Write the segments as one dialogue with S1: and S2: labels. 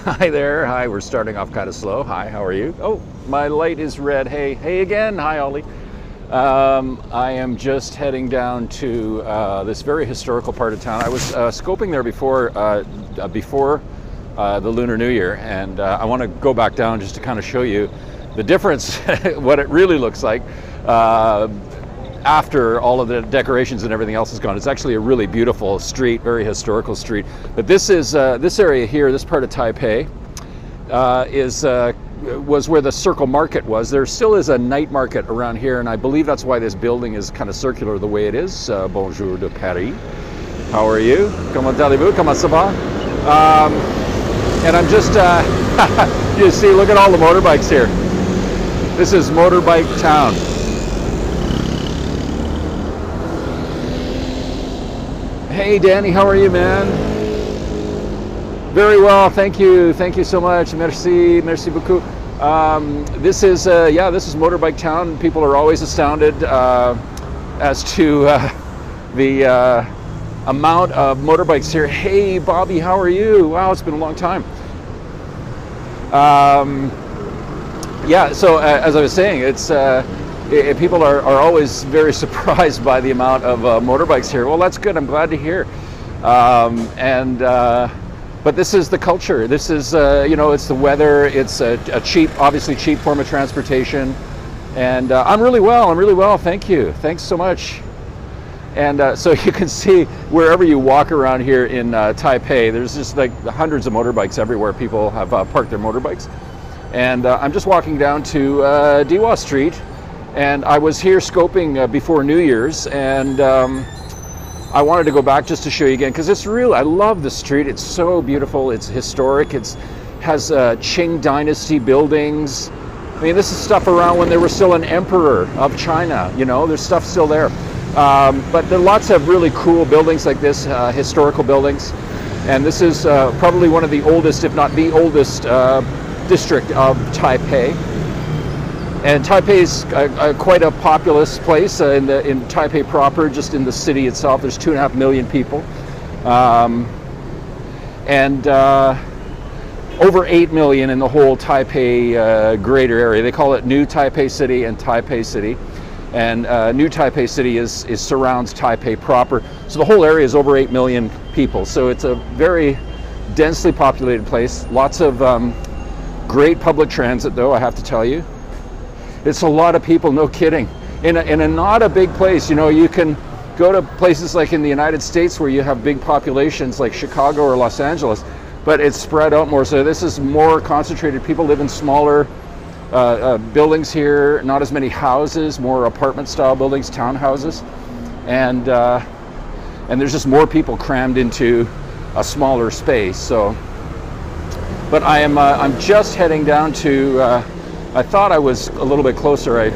S1: Hi there. Hi, we're starting off kind of slow. Hi, how are you? Oh, my light is red. Hey, hey again. Hi, Ollie. I am just heading down to this very historical part of town. I was scoping there before the Lunar New Year, and I want to go back down just to kind of show you the difference, what it really looks like after all of the decorations and everything else is gone. It's actually a really beautiful street, very historical street. But this is this area here, this part of Taipei, was where the Circle Market was. There still is a night market around here, and I believe that's why this building is kind of circular the way it is. Bonjour de Paris. How are you? Comment allez-vous? Comment ça va? And I'm just, you see, look at all the motorbikes here. This is Motorbike Town. Hey Danny, how are you, man? Very well, thank you so much. Merci beaucoup. This is this is Motorbike Town. People are always astounded as to the amount of motorbikes here. Hey Bobby, how are you? Wow, it's been a long time. Yeah, so as I was saying, it's people are always very surprised by the amount of motorbikes here. Well, that's good. I'm glad to hear. But this is the culture. This is, you know, it's the weather. It's a cheap, obviously cheap form of transportation. And I'm really well. Thank you. Thanks so much. And so you can see wherever you walk around here in Taipei, there's just like hundreds of motorbikes everywhere. People have parked their motorbikes. And I'm just walking down to Diwa Street. And I was here scoping before New Year's, and I wanted to go back just to show you again, because it's real. I love the street. It's so beautiful. It's historic. It has Qing Dynasty buildings. I mean, this is stuff around when there was still an emperor of China. You know, there's stuff still there. But there are lots of really cool buildings like this, historical buildings. And this is probably one of the oldest, if not the oldest, district of Taipei. And Taipei is quite a populous place in Taipei proper, just in the city itself. There's 2.5 million people, and over 8 million in the whole Taipei greater area. They call it New Taipei City and Taipei City, and New Taipei City surrounds Taipei proper. So the whole area is over 8 million people. So it's a very densely populated place. Lots of great public transit, though, I have to tell you. It's a lot of people, no kidding. In a not a big place, you know, you can go to places like in the United States where you have big populations like Chicago or Los Angeles, but it's spread out more. So this is more concentrated. People live in smaller buildings here, not as many houses, more apartment style buildings, townhouses. And there's just more people crammed into a smaller space. So, but I'm just heading down to, I thought I was a little bit closer,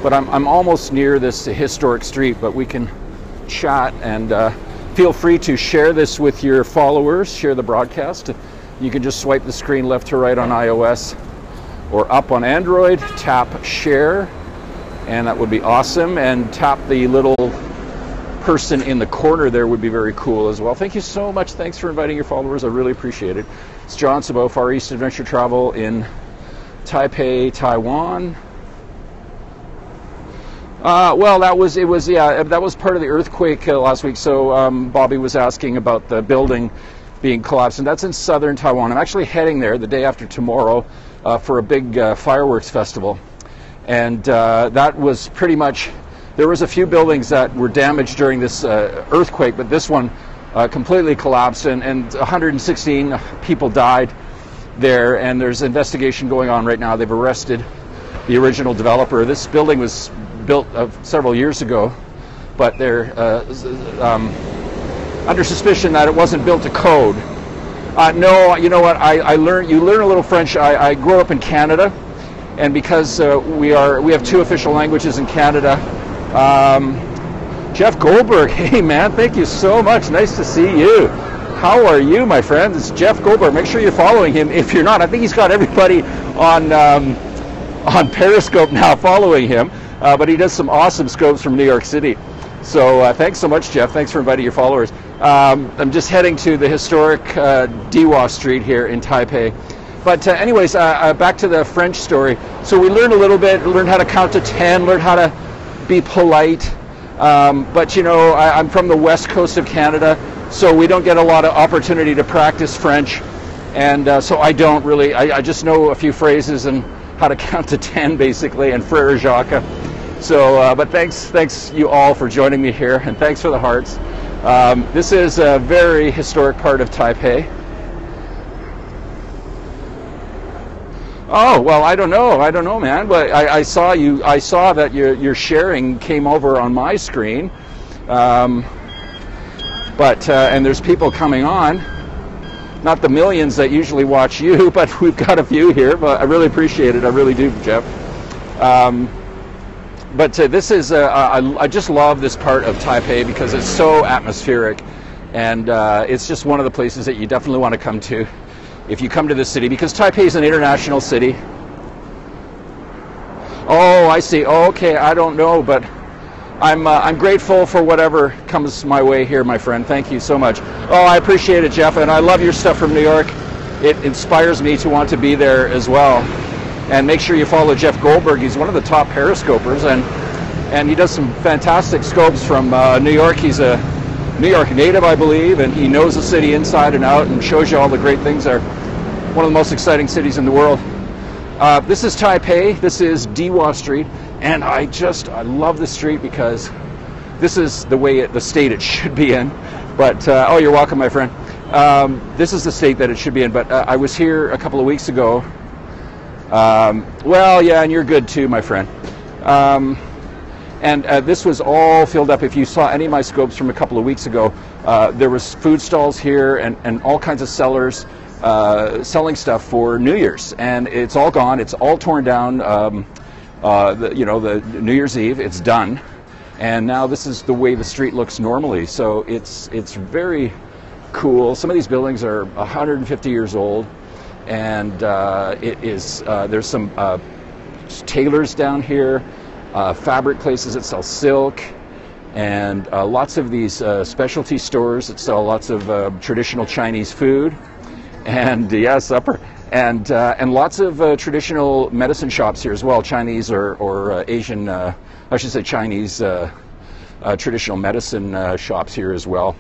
S1: but I'm almost near this historic street, but we can chat, and feel free to share this with your followers, share the broadcast. You can just swipe the screen left to right on iOS or up on Android, tap share, and that would be awesome, and tap the little person in the corner there would be very cool as well. Thank you so much. Thanks for inviting your followers. I really appreciate it. It's John Sabo, Far East Adventure Travel in Taipei, Taiwan. Well, that was part of the earthquake last week. So Bobby was asking about the building being collapsed, and that's in southern Taiwan. I'm actually heading there the day after tomorrow for a big fireworks festival, and that was pretty much. There was a few buildings that were damaged during this earthquake, but this one completely collapsed, and 116 people died there, and there's investigation going on right now. They've arrested the original developer. This building was built several years ago, but they're under suspicion that it wasn't built to code. No, you know what? You learn a little French. I grew up in Canada, and because we have 2 official languages in Canada. Jeff Goldberg, hey man, thank you so much. Nice to see you. How are you, my friend? It's Jeff Goldberg. Make sure you're following him. If you're not, I think he's got everybody on Periscope now following him. But he does some awesome scopes from New York City. So thanks so much, Jeff. Thanks for inviting your followers. I'm just heading to the historic Diwa Street here in Taipei. But anyways, back to the French story. So we learned a little bit, learned how to count to 10, learned how to be polite. But you know, I'm from the west coast of Canada, so we don't get a lot of opportunity to practice French. And so I don't really, I just know a few phrases and how to count to 10 basically, and Frere Jacques. So, but thanks you all for joining me here, and thanks for the hearts. This is a very historic part of Taipei. Oh, well, I don't know, man. But I saw that your sharing came over on my screen. And there's people coming on. Not the millions that usually watch you, but we've got a few here. But I really appreciate it. I really do, Jeff. But this is, I just love this part of Taipei because it's so atmospheric, and it's just one of the places that you definitely want to come to if you come to this city, because Taipei is an international city. Oh, I see. Oh, okay, I don't know, but I'm grateful for whatever comes my way here, my friend. Thank you so much. Oh, I appreciate it, Jeff, and I love your stuff from New York. It inspires me to want to be there as well. And make sure you follow Jeff Goldberg. He's one of the top periscopers, and he does some fantastic scopes from New York. He's a New York native, I believe, and he knows the city inside and out and shows you all the great things there. One of the most exciting cities in the world. This is Taipei. This is Diwa Street, and I love the street because this is the state it should be in. But oh, you're welcome, my friend. This is the state that it should be in. But I was here a couple of weeks ago. Well, yeah, and you're good too, my friend. And this was all filled up. If you saw any of my scopes from a couple of weeks ago, there was food stalls here and all kinds of sellers selling stuff for New Year's, and it's all gone. It's all torn down. The New Year's Eve, it's done, and now this is the way the street looks normally. So it's very cool. Some of these buildings are 150 years old. And it is there's some tailors down here, fabric places that sell silk, and lots of these specialty stores that sell lots of traditional Chinese food, and supper, and lots of traditional medicine shops here as well, Chinese or Asian, I should say Chinese traditional medicine shops here as well,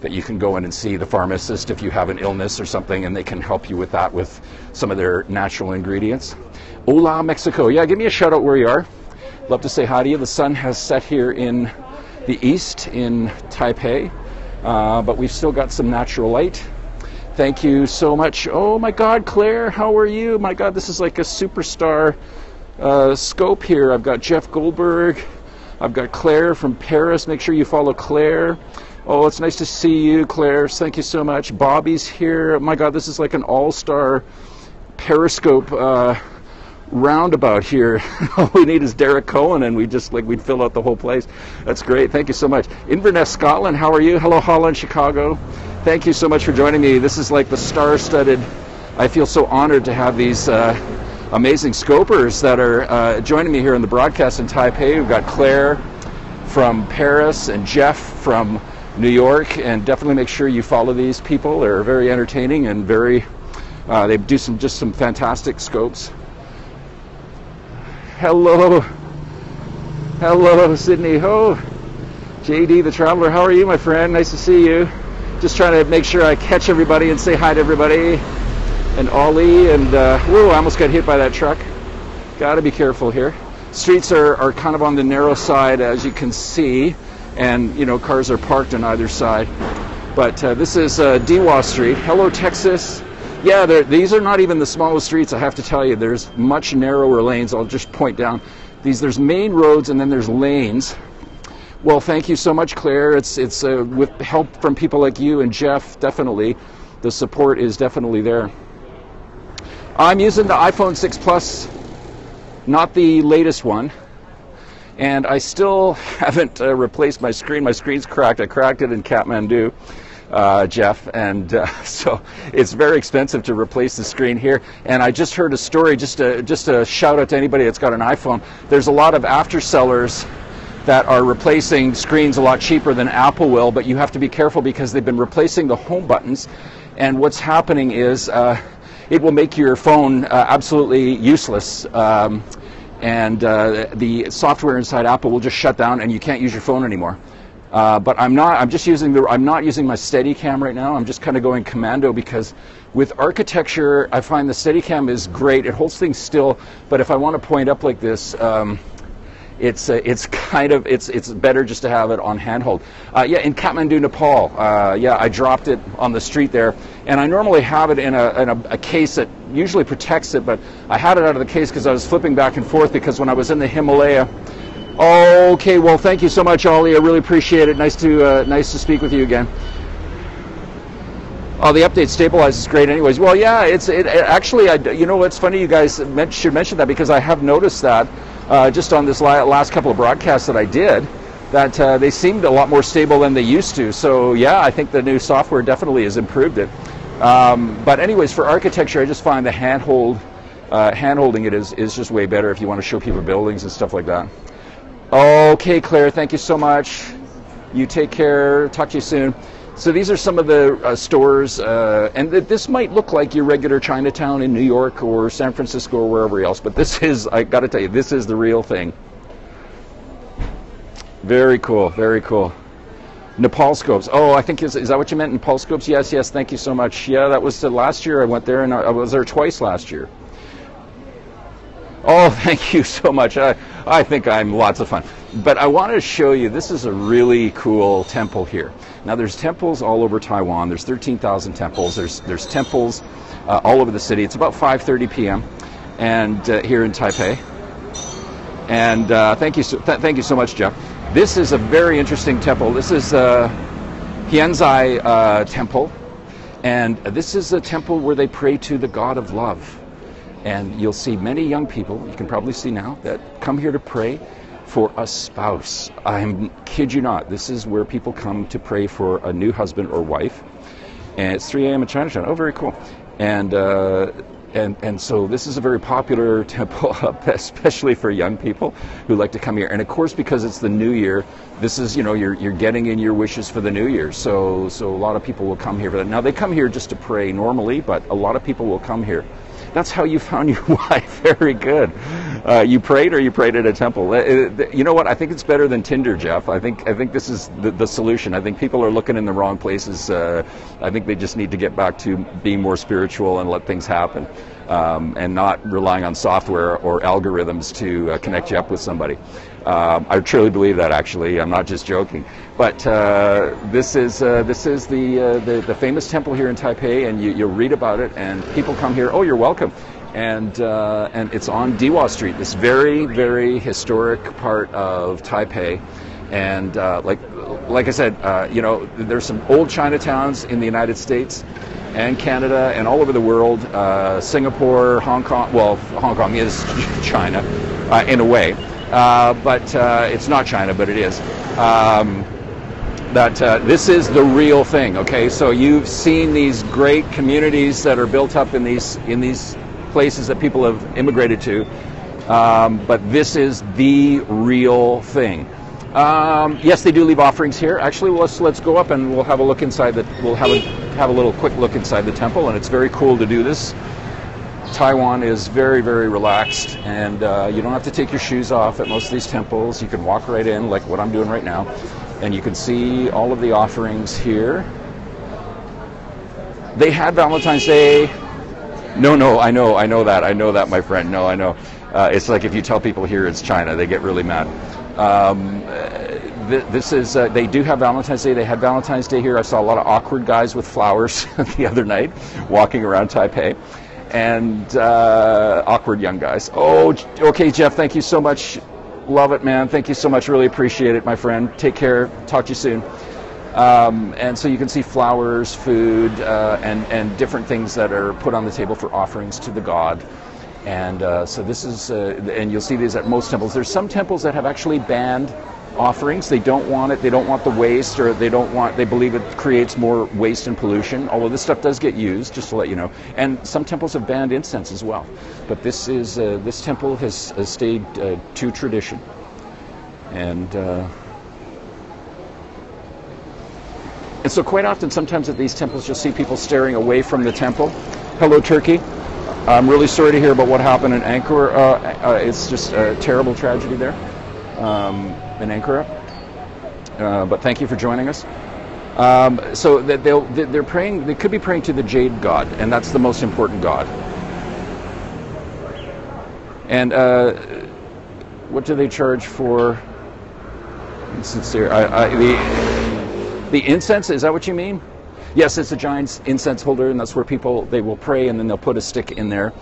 S1: that you can go in and see the pharmacist if you have an illness or something, and they can help you with that with some of their natural ingredients. Hola, Mexico. Yeah, give me a shout out where you are. Love to say hi to you. The sun has set here in the east in Taipei, but we've still got some natural light. Thank you so much. Oh my God, Claire, how are you? My God, this is like a superstar scope here. I've got Jeff Goldberg. I've got Claire from Paris. Make sure you follow Claire. Oh, it's nice to see you, Claire. Thank you so much. Bobby's here. My God, this is like an all-star periscope roundabout here. All we need is Derek Cohen, and we'd fill out the whole place. That's great. Thank you so much. Inverness, Scotland, how are you? Hello, Holland, Chicago. Thank you so much for joining me. This is like the star-studded. I feel so honored to have these amazing scopers that are joining me here in the broadcast in Taipei. We've got Claire from Paris and Jeff from New York, and definitely make sure you follow these people. They're very entertaining and very they do some fantastic scopes. Hello Sydney. Oh, JD the Traveler, how are you, my friend? Nice to see you. Just trying to make sure I catch everybody and say hi to everybody. And Ollie, and whoa, I almost got hit by that truck. Gotta be careful here. Streets are kind of on the narrow side, as you can see, and cars are parked on either side. But this is Diwa Street. Hello, Texas. Yeah, these are not even the smallest streets, I have to tell you. There's much narrower lanes. I'll just point down. There's main roads, and then there's lanes. Well, thank you so much, Claire. It's with help from people like you and Jeff, definitely. The support is definitely there. I'm using the iPhone 6 Plus, not the latest one. And I still haven't replaced my screen. My screen's cracked. I cracked it in Kathmandu, Jeff, and so it's very expensive to replace the screen here. And I just heard a story, just a shout out to anybody that's got an iPhone. There's a lot of after sellers that are replacing screens a lot cheaper than Apple will, but you have to be careful because they've been replacing the home buttons, and what's happening is it will make your phone absolutely useless, and the software inside Apple will just shut down and you can't use your phone anymore. But I'm not using my Steadicam right now. I'm just kind of going commando because with architecture, I find the Steadicam is great. It holds things still, but if I want to point up like this, it's better just to have it on handhold. Yeah, in Kathmandu, Nepal. Yeah, I dropped it on the street there, and I normally have it in a case that usually protects it, but I had it out of the case because I was flipping back and forth because when I was in the Himalaya. Okay, well, thank you so much, Ollie. I really appreciate it. Nice to speak with you again. Oh, the update stabilizes great anyways. Well, yeah, actually, you know what's funny, you guys should mention that because I have noticed that just on this last couple of broadcasts that I did, that they seemed a lot more stable than they used to. So yeah, I think the new software definitely has improved it. But anyways, for architecture, I just find the hand-holding it is just way better if you want to show people buildings and stuff like that. Okay, Claire, thank you so much. You take care. Talk to you soon. So these are some of the stores, and this might look like your regular Chinatown in New York or San Francisco or wherever else, but this is, I got to tell you, this is the real thing. Very cool, very cool. Nepal scopes. Oh, I think, is that what you meant, Nepal scopes? Yes, yes, thank you so much. Yeah, that was last year. I went there, and I was there twice last year. Oh, thank you so much. I think I'm lots of fun. But I want to show you, this is a really cool temple here. Now, there's temples all over Taiwan. There's 13,000 temples. There's temples all over the city. It's about 5:30 p.m. and here in Taipei. And thank you so much, Jeff. This is a very interesting temple. This is Hianzai Temple, and this is a temple where they pray to the God of love. And you'll see many young people, you can probably see now, that come here to pray for a spouse. I kid you not, this is where people come to pray for a new husband or wife. And it's 3 a.m. in Chinatown. Oh, very cool. And so this is a very popular temple, especially for young people who like to come here. And of course, because it's the new year, this is, you know, you're getting in your wishes for the new year. So a lot of people will come here for that. Now, they come here just to pray normally, but a lot of people will come here. That's how you found your wife. Very good. You prayed, or you prayed at a temple. You know what? I think it's better than Tinder, Jeff. I think this is the solution. I think people are looking in the wrong places. I think they just need to get back to being more spiritual and let things happen, and not relying on software or algorithms to connect you up with somebody. I truly believe that, actually. I'm not just joking. But this is the famous temple here in Taipei, and you'll read about it, and people come here. Oh, you're welcome. And it's on Diwa Street, this very, very historic part of Taipei. And like I said, you know, there's some old Chinatowns in the United States and Canada and all over the world. Singapore, Hong Kong. Well, Hong Kong is China in a way. But it's not China, but it is. This is the real thing. Okay, so you've seen these great communities that are built up in these places that people have immigrated to, but this is the real thing. Yes, they do leave offerings here. Actually, let's go up and we'll have a look inside. We'll have a little quick look inside the temple, and it's very cool to do this. Taiwan is very, very relaxed, and you don't have to take your shoes off at most of these temples. You can walk right in, like what I'm doing right now, and you can see all of the offerings here. They had Valentine's Day. No, I know that, my friend. No, I know. It's like if you tell people here it's China, they get really mad. They do have Valentine's Day. They had Valentine's Day here. I saw a lot of awkward guys with flowers the other night walking around Taipei. And awkward young guys. Oh, okay, Jeff, thank you so much. Love it, man. Thank you so much. Really appreciate it, my friend. Take care. Talk to you soon. And so you can see flowers, food, and different things that are put on the table for offerings to the god. And so this is, and you'll see these at most temples. There's some temples that have actually banned offerings. They don't want it. They don't want the waste, or they believe it creates more waste and pollution, although this stuff does get used, just to let you know. And some temples have banned incense as well. But this temple has stayed to tradition. And so quite often, sometimes at these temples, you'll see people staring away from the temple. Hello, Turkey. I'm really sorry to hear about what happened in Ankara. It's just a terrible tragedy there in Ankara. But thank you for joining us. So that they're praying. They could be praying to the jade god, and that's the most important god. And what do they charge for incense here? The incense, is that what you mean? Yes, it's a giant incense holder, and that's where they will pray, and then they'll put a stick in there.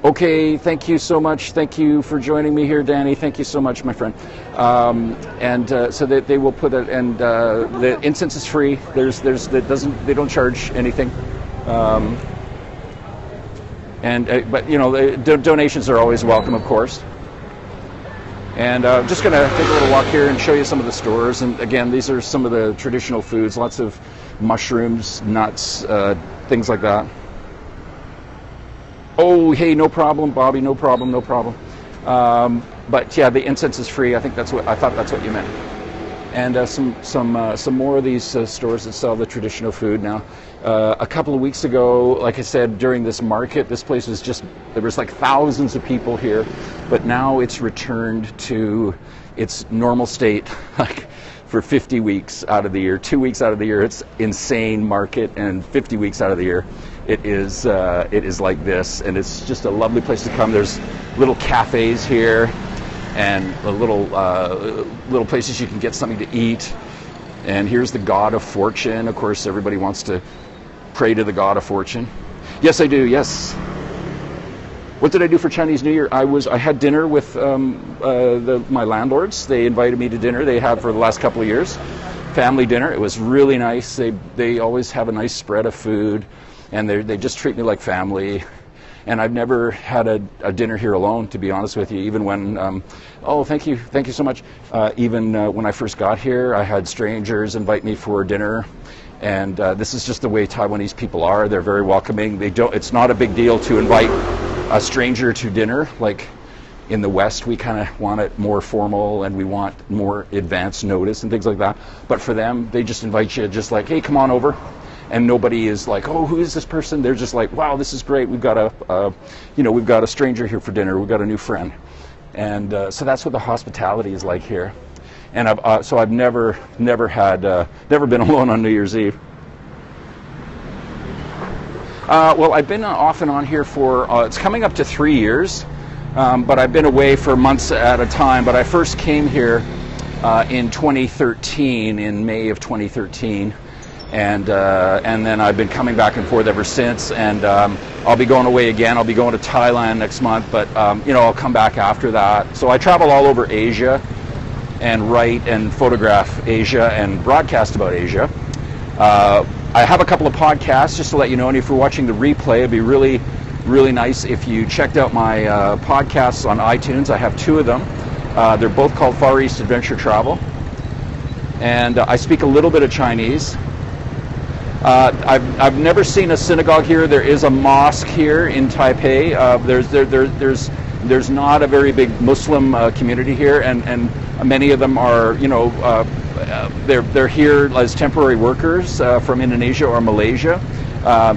S1: Okay, thank you so much. Thank you for joining me here, Danny. Thank you so much, my friend. So they will put it, and the incense is free. They don't charge anything. But you know, donations are always welcome, of course. And I'm just going to take a little walk here and show you some of the stores. And again, these are some of the traditional foods, lots of mushrooms, nuts, things like that. Oh, hey, no problem, Bobby, no problem, no problem. But yeah, the incense is free. I thought that's what you meant. And some more of these stores that sell the traditional food now. A couple of weeks ago, like I said, during this market, this place was there was like thousands of people here, but now it's returned to its normal state, like for 50 weeks out of the year. 2 weeks out of the year, it's insane market, and 50 weeks out of the year, it is like this, and it's just a lovely place to come. There's little cafes here, and little places you can get something to eat. And here's the God of Fortune. Of course, everybody wants to pray to the God of Fortune. Yes, I do. Yes. What did I do for Chinese New Year? I had dinner with my landlords. They invited me to dinner. They have for the last couple of years, family dinner. It was really nice. They always have a nice spread of food, and they just treat me like family. And I've never had a dinner here alone, to be honest with you. Even when, thank you so much. Even when I first got here, I had strangers invite me for dinner. And this is just the way Taiwanese people are. They're very welcoming. It's not a big deal to invite a stranger to dinner. Like in the West, we kind of want it more formal, and we want more advance notice and things like that. But for them, they just invite you, just like, hey, come on over. And nobody is like, oh, who is this person? They're just like, wow, this is great. We've got we've got a stranger here for dinner. We've got a new friend. And so that's what the hospitality is like here. And I've never been alone on New Year's Eve. Well, I've been off and on here for, it's coming up to 3 years, but I've been away for months at a time. But I first came here in 2013, in May of 2013. And then I've been coming back and forth ever since, and I'll be going away again. I'll be going to Thailand next month, but I'll come back after that. So I travel all over Asia and write and photograph Asia and broadcast about Asia. I have a couple of podcasts, just to let you know, and if you're watching the replay, it'd be really, really nice if you checked out my podcasts on iTunes. I have 2 of them. They're both called FarEastAdvTravl, and I speak a little bit of Chinese. I've never seen a synagogue here. There is a mosque here in Taipei. There's not a very big Muslim community here, and many of them are they're here as temporary workers from Indonesia or Malaysia.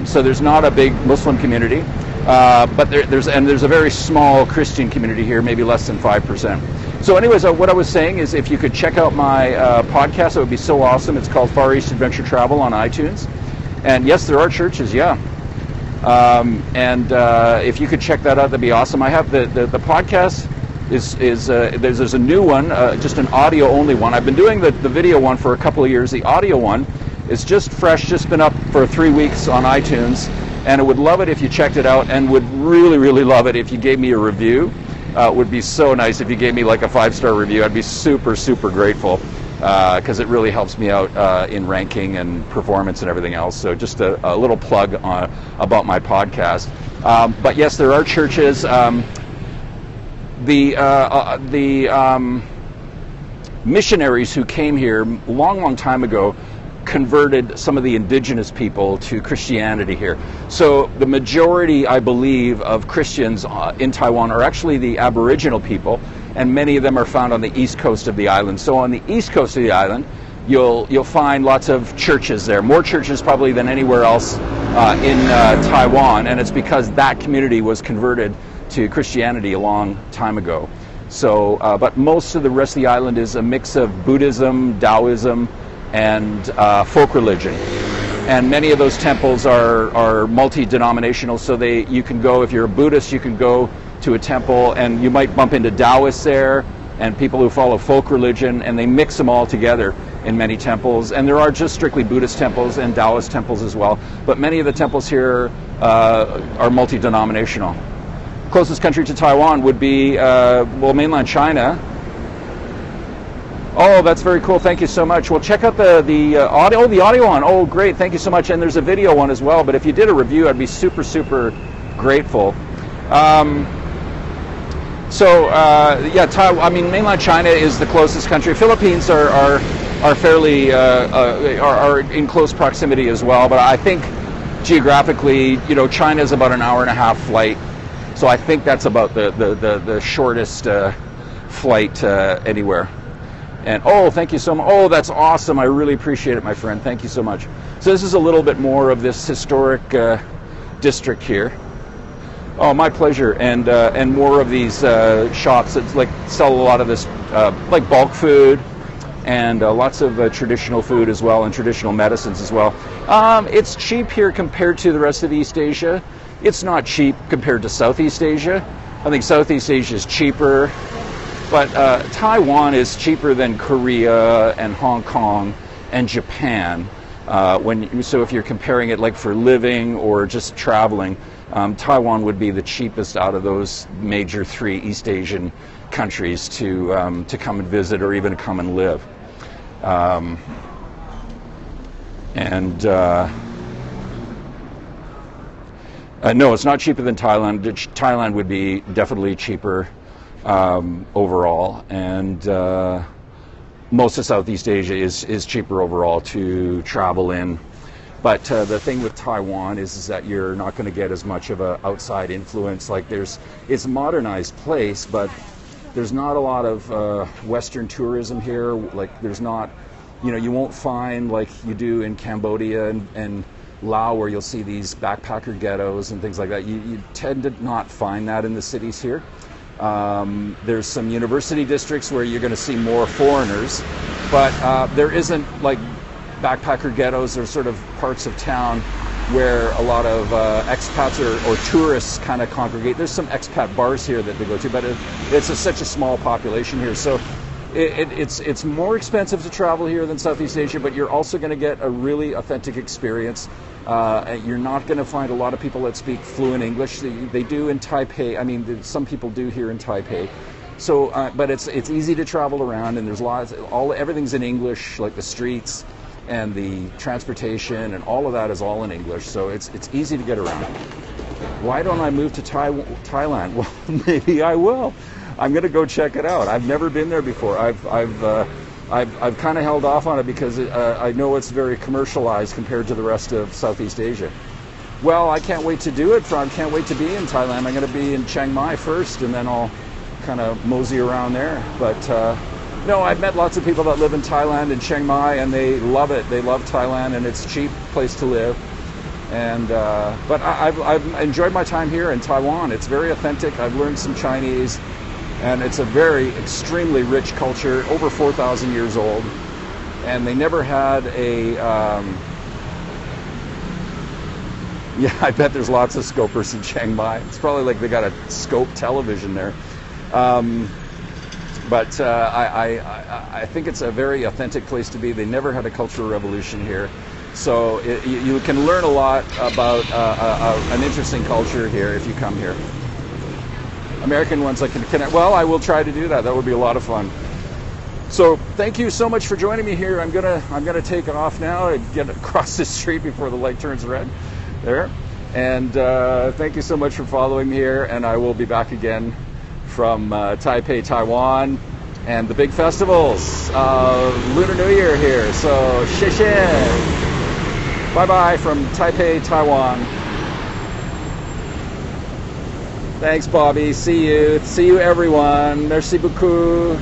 S1: So there's not a big Muslim community, but there's a very small Christian community here, maybe less than 5%. So anyways, what I was saying is, if you could check out my podcast, it would be so awesome. It's called FarEastAdvTravl on iTunes. And yes, there are churches, yeah. If you could check that out, that'd be awesome. I have the podcast there's a new one, just an audio only one. I've been doing the video one for a couple of years. The audio one is just fresh, just been up for 3 weeks on iTunes, and I would love it if you checked it out, and would really, really love it if you gave me a review. It would be so nice if you gave me like a 5-star review. I'd be super, super grateful, because it really helps me out in ranking and performance and everything else. So just a little plug about my podcast. But yes, there are churches. The missionaries who came here long time ago converted some of the indigenous people to Christianity here. So the majority, I believe, of Christians in Taiwan are actually the Aboriginal people. and many of them are found on the east coast of the island. So on the east coast of the island, you'll find lots of churches there, more churches probably than anywhere else in Taiwan, and it's because that community was converted to Christianity a long time ago. So, but most of the rest of the island is a mix of Buddhism, Taoism, and folk religion. And many of those temples are multi-denominational, so you can go, if you're a Buddhist, you can go to a temple and you might bump into Taoists there and people who follow folk religion, and they mix them all together in many temples. And there are just strictly Buddhist temples and Taoist temples as well, but many of the temples here are multi-denominational. Closest country to Taiwan would be, well, mainland China. Oh, that's very cool. Thank you so much. Well, check out the audio. Oh, the audio one. Oh, great. Thank you so much. And there's a video one as well. But if you did a review, I'd be super, super grateful. Yeah, I mean, mainland China is the closest country. Philippines are fairly are in close proximity as well. But I think geographically, you know, China is about an hour-and-a-half flight. So I think that's about the shortest flight anywhere. And oh, thank you so much. Oh, that's awesome. I really appreciate it, my friend. Thank you so much. So this is a little bit more of this historic district here. Oh, my pleasure. And more of these shops that like sell a lot of this like bulk food and lots of traditional food as well, and traditional medicines as well. It's cheap here compared to the rest of East Asia. It's not cheap compared to Southeast Asia. I think Southeast Asia is cheaper. But Taiwan is cheaper than Korea and Hong Kong and Japan. So if you're comparing it like for living or just traveling, Taiwan would be the cheapest out of those major three East Asian countries to come and visit or even come and live. No, it's not cheaper than Thailand. Thailand would be definitely cheaper overall, and most of Southeast Asia is cheaper overall to travel in. But the thing with Taiwan is that you're not going to get as much of an outside influence. Like it's a modernized place, but there's not a lot of Western tourism here. Like there's not, you know, you won't find like you do in Cambodia and Laos, where you'll see these backpacker ghettos and things like that. You tend to not find that in the cities here. There's some university districts where you're going to see more foreigners, but there isn't like backpacker ghettos or sort of parts of town where a lot of expats or tourists kind of congregate. There's some expat bars here that they go to, but it's such a small population here. So it's more expensive to travel here than Southeast Asia, but you're also going to get a really authentic experience. You're not going to find a lot of people that speak fluent English. They do in Taipei. I mean, some people do here in Taipei. So, but it's easy to travel around, and there's everything's in English, like the streets and the transportation, and all of that is all in English. So it's easy to get around. Why don't I move to Thailand? Well, maybe I will. I'm going to go check it out. I've never been there before. I've kind of held off on it because I know it's very commercialized compared to the rest of Southeast Asia. Well, I can't wait to do it. I can't wait to be in Thailand. I'm going to be in Chiang Mai first, and then I'll kind of mosey around there. But no, I've met lots of people that live in Thailand and Chiang Mai, and they love it. They love Thailand, and it's a cheap place to live. And but I've enjoyed my time here in Taiwan. It's very authentic. I've learned some Chinese. And it's a very extremely rich culture, over 4,000 years old. And they never had a, yeah, I bet there's lots of scopers in Chiang Mai. It's probably like they got a scope television there. But I think it's a very authentic place to be. They never had a cultural revolution here. So you can learn a lot about an interesting culture here if you come here. American ones I can connect. Well, I will try to do that. That would be a lot of fun. So thank you so much for joining me here. I'm gonna take off now and get across the street before the light turns red. There. And thank you so much for following me here. And I will be back again from Taipei, Taiwan, and the big festivals. Lunar New Year here. So 谢谢. Bye bye from Taipei, Taiwan. Thanks, Bobby. See you. See you, everyone. Merci beaucoup.